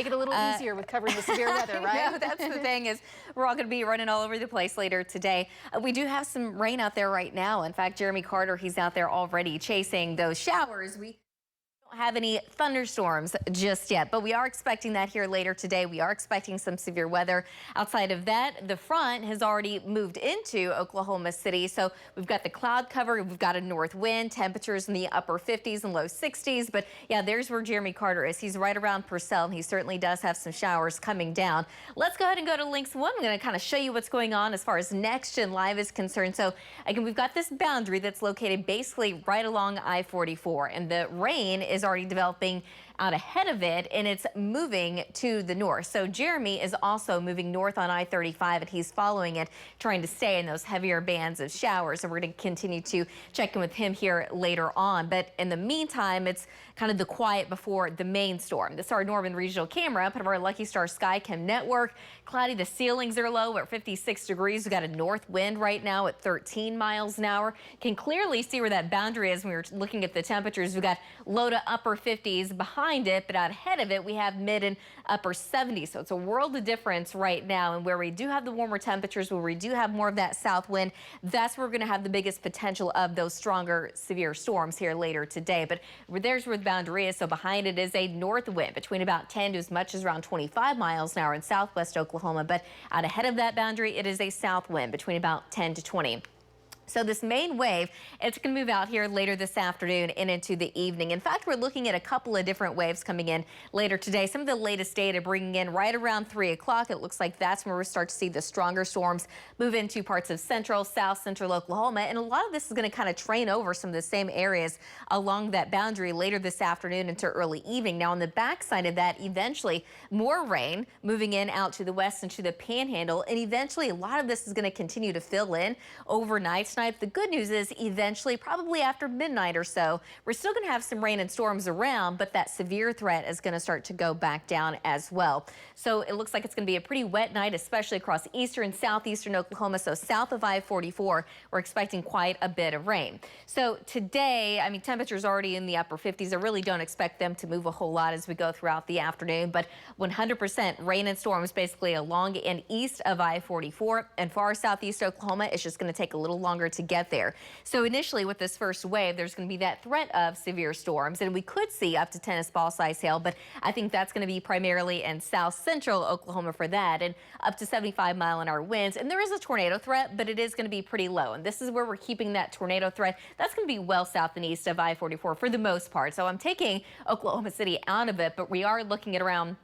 Make it a little easier with covering the severe weather, right? No, that's the thing is we're all going to be running all over the place later today. We do have some rain out there right now. In fact, Jeremy Carter, he's out there already chasing those showers. We don't have any thunderstorms just yet, but we are expecting that here later today. We are expecting some severe weather. Outside of that, the front has already moved into Oklahoma City. So we've got the cloud cover. We've got a north wind, temperatures in the upper 50s and low 60s. But yeah, there's where Jeremy Carter is. He's right around Purcell, and he certainly does have some showers coming down. Let's go ahead and go to Links 1. I'm going to kind of show you what's going on as far as Next Gen Live is concerned. So again, we've got this boundary that's located basically right along I-44, and the rain is already developing out ahead of it, and it's moving to the north. So Jeremy is also moving north on I-35, and he's following it, trying to stay in those heavier bands of showers. And we're going to continue to check in with him here later on. But in the meantime, it's kind of the quiet before the main storm. This is our Norman Regional Camera, part of our Lucky Star Skycam network. Cloudy, the ceilings are low at 56 degrees. We've got a north wind right now at 13 miles an hour. Can clearly see where that boundary is when we were looking at the temperatures. We've got low to upper 50s behind it, but out ahead of it, we have mid and upper 70s. So it's a world of difference right now. And where we do have the warmer temperatures, where we do have more of that south wind, that's where we're going to have the biggest potential of those stronger severe storms here later today. But there's where the boundary is. So behind it is a north wind between about 10 to as much as around 25 miles an hour in southwest Oklahoma. But out ahead of that boundary, it is a south wind between about 10 to 20. So this main wave, it's going to move out here later this afternoon and into the evening. In fact, we're looking at a couple of different waves coming in later today. Some of the latest data bringing in right around 3 o'clock. It looks like that's where we start to see the stronger storms move into parts of central, south central Oklahoma. And a lot of this is going to kind of train over some of the same areas along that boundary later this afternoon into early evening. Now, on the backside of that, eventually more rain moving in out to the west and to the panhandle. And eventually a lot of this is going to continue to fill in overnight. The good news is eventually, probably after midnight or so, we're still going to have some rain and storms around, but that severe threat is going to start to go back down as well. So it looks like it's going to be a pretty wet night, especially across eastern, southeastern Oklahoma. So south of I-44, we're expecting quite a bit of rain. So today, I mean, temperatures already in the upper 50s. I really don't expect them to move a whole lot as we go throughout the afternoon, but 100% rain and storms basically along and east of I-44 and far southeast Oklahoma. It's just going to take a little longer to get there. So initially with this first wave, there's going to be that threat of severe storms, and we could see up to tennis ball size hail, but I think that's going to be primarily in south central Oklahoma for that, and up to 75-mile-an-hour winds. And there is a tornado threat, but it is going to be pretty low, and this is where we're keeping that tornado threat. That's going to be well south and east of I-44 for the most part. So I'm taking Oklahoma City out of it, but we are looking at around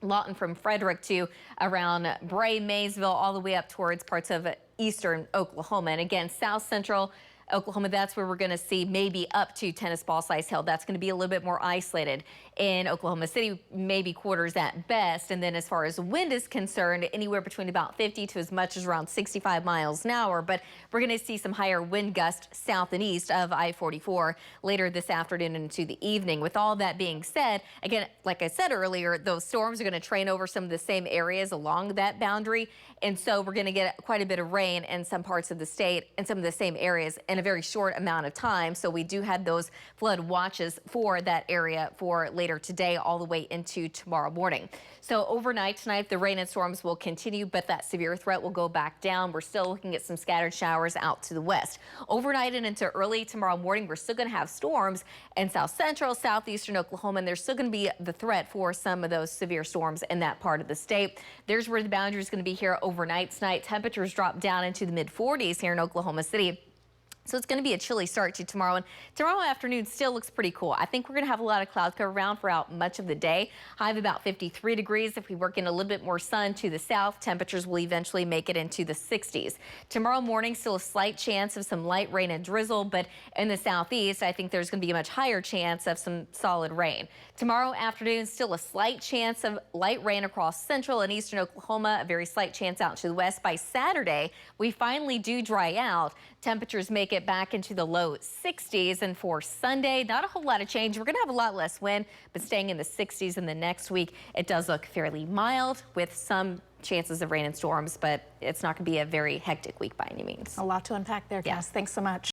Lawton from Frederick to around Bray, Maysville, all the way up towards parts of eastern Oklahoma. And again, south central Oklahoma, that's where we're going to see maybe up to tennis ball size hail. That's going to be a little bit more isolated. In Oklahoma City, maybe quarters at best. And then as far as wind is concerned, anywhere between about 50 to as much as around 65 miles an hour. But we're going to see some higher wind gusts south and east of I-44 later this afternoon into the evening. With all that being said, again, like I said earlier, those storms are going to train over some of the same areas along that boundary. And so we're going to get quite a bit of rain in some parts of the state and some of the same areas in a very short amount of time. So we do have those flood watches for that area for later today all the way into tomorrow morning. So overnight tonight, the rain and storms will continue, but that severe threat will go back down. We're still looking at some scattered showers out to the west. Overnight and into early tomorrow morning, we're still going to have storms in south central, southeastern Oklahoma, and there's still going to be the threat for some of those severe storms in that part of the state. There's where the boundary is going to be here overnight tonight. Temperatures drop down into the mid 40s here in Oklahoma City. So it's going to be a chilly start to tomorrow, and tomorrow afternoon still looks pretty cool. I think we're going to have a lot of cloud cover around throughout much of the day. High of about 53 degrees. If we work in a little bit more sun to the south, temperatures will eventually make it into the 60s. Tomorrow morning, still a slight chance of some light rain and drizzle, but in the southeast, I think there's going to be a much higher chance of some solid rain. Tomorrow afternoon, still a slight chance of light rain across central and eastern Oklahoma, a very slight chance out to the west. By Saturday, we finally do dry out. Temperatures make it back into the low 60s, and for Sunday, not a whole lot of change. We're going to have a lot less wind, but staying in the 60s in the next week. It does look fairly mild with some chances of rain and storms, but it's not going to be a very hectic week by any means. A lot to unpack there, Cass. Thanks so much.